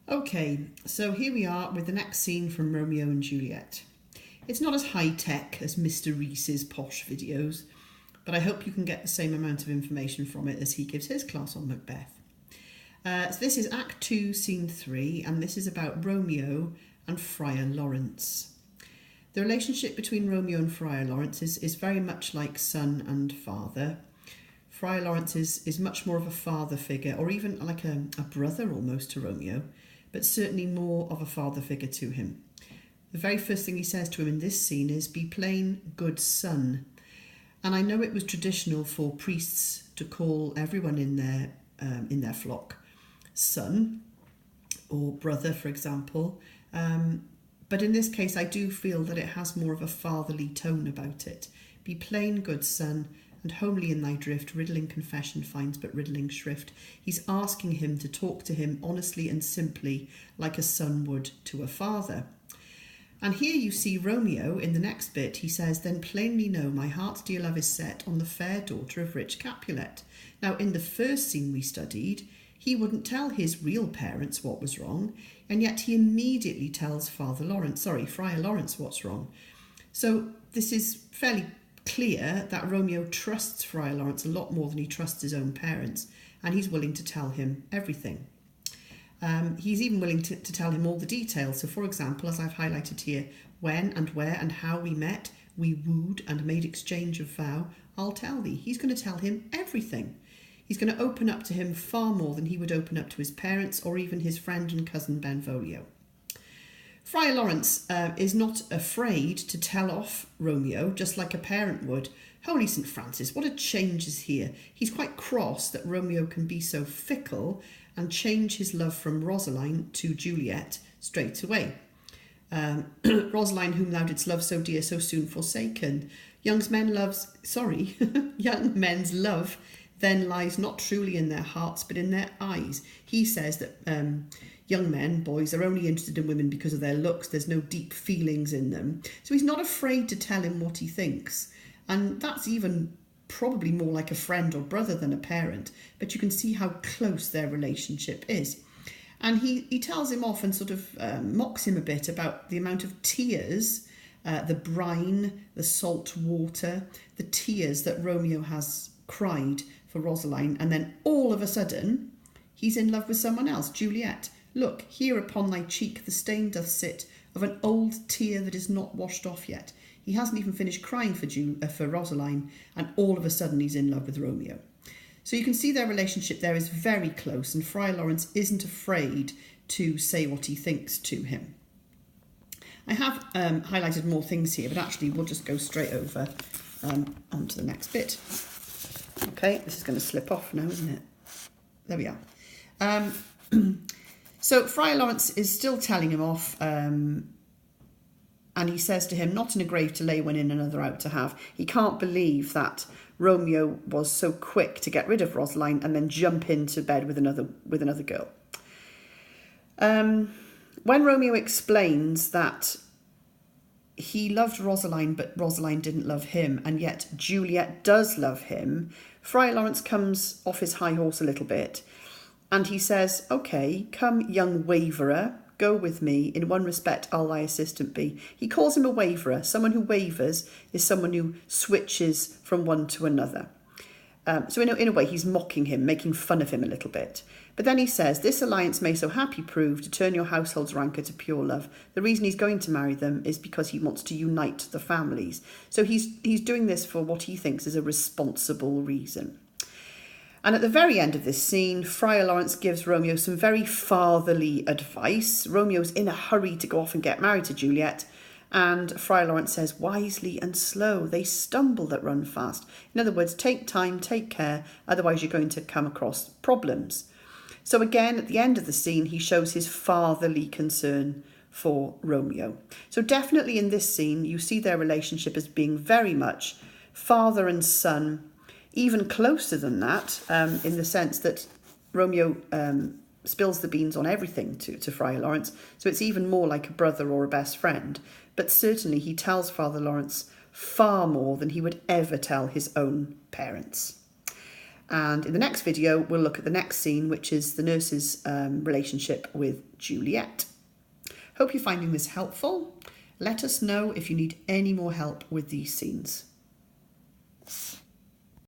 Okay, so here we are with the next scene from Romeo and Juliet. It's not as high-tech as Mr. Reese's posh videos, but I hope you can get the same amount of information from it as he gives his class on Macbeth. So this is Act 2, Scene 3, and this is about Romeo and Friar Lawrence. The relationship between Romeo and Friar Lawrence is very much like son and father. Friar Lawrence is much more of a father figure, or even like a brother almost to Romeo, but certainly more of a father figure to him. The very first thing he says to him in this scene is, "Be plain, good son." And I know it was traditional for priests to call everyone in their flock son or brother, for example. But in this case, I do feel that it has more of a fatherly tone about it. "Be plain, good son, and homely in thy drift, riddling confession finds but riddling shrift." He's asking him to talk to him honestly and simply like a son would to a father. And here you see Romeo in the next bit. He says, "Then plainly know my heart's dear love is set on the fair daughter of rich Capulet." Now in the first scene we studied, he wouldn't tell his real parents what was wrong, and yet he immediately tells Friar Lawrence what's wrong. So this is fairly clear that Romeo trusts Friar Lawrence a lot more than he trusts his own parents, and he's willing to tell him everything. He's even willing to tell him all the details. So, for example, as I've highlighted here, when and where and how we met, we wooed and made exchange of vow, I'll tell thee. He's going to tell him everything. He's going to open up to him far more than he would open up to his parents or even his friend and cousin Benvolio. Friar Lawrence is not afraid to tell off Romeo, just like a parent would. Holy St. Francis, what a change is here. He's quite cross that Romeo can be so fickle and change his love from Rosaline to Juliet straight away. Rosaline, whom thou didst love so dear, so soon forsaken. Young men's love then lies not truly in their hearts, but in their eyes. He says that young men, boys, are only interested in women because of their looks. There's no deep feelings in them. So he's not afraid to tell him what he thinks. And that's even probably more like a friend or brother than a parent. But you can see how close their relationship is. And he tells him off and sort of mocks him a bit about the amount of tears, the brine, the salt water, the tears that Romeo has cried for Rosaline. And then all of a sudden, he's in love with someone else, Juliet. "Look, here upon thy cheek the stain doth sit of an old tear that is not washed off yet." He hasn't even finished crying for Rosaline, and all of a sudden he's in love with Romeo. So you can see their relationship there is very close, and Friar Lawrence isn't afraid to say what he thinks to him. I have highlighted more things here, but actually we'll just go straight over onto the next bit. Okay, this is going to slip off now, isn't it? There we are. So Friar Lawrence is still telling him off, and he says to him, "Not in a grave to lay one in, another out to have." He can't believe that Romeo was so quick to get rid of Rosaline and then jump into bed with another girl. When Romeo explains that he loved Rosaline, but Rosaline didn't love him, and yet Juliet does love him, Friar Lawrence comes off his high horse a little bit, and he says, "Okay, come, young waverer, go with me. In one respect, I'll thy assistant be." He calls him a waverer. Someone who wavers is someone who switches from one to another. So in a way, he's mocking him, making fun of him a little bit. But then he says, "This alliance may so happy prove to turn your household's rancour to pure love." The reason he's going to marry them is because he wants to unite the families. So he's doing this for what he thinks is a responsible reason. And at the very end of this scene, Friar Lawrence gives Romeo some very fatherly advice. Romeo's in a hurry to go off and get married to Juliet, and Friar Lawrence says, "Wisely and slow, they stumble that run fast." In other words, take time, take care, otherwise you're going to come across problems. So again, at the end of the scene, he shows his fatherly concern for Romeo. So definitely in this scene, you see their relationship as being very much father and son, even closer than that, in the sense that Romeo spills the beans on everything to Friar Lawrence. So it's even more like a brother or a best friend. But certainly he tells Father Lawrence far more than he would ever tell his own parents. And in the next video, we'll look at the next scene, which is the nurse's relationship with Juliet. Hope you're finding this helpful. Let us know if you need any more help with these scenes.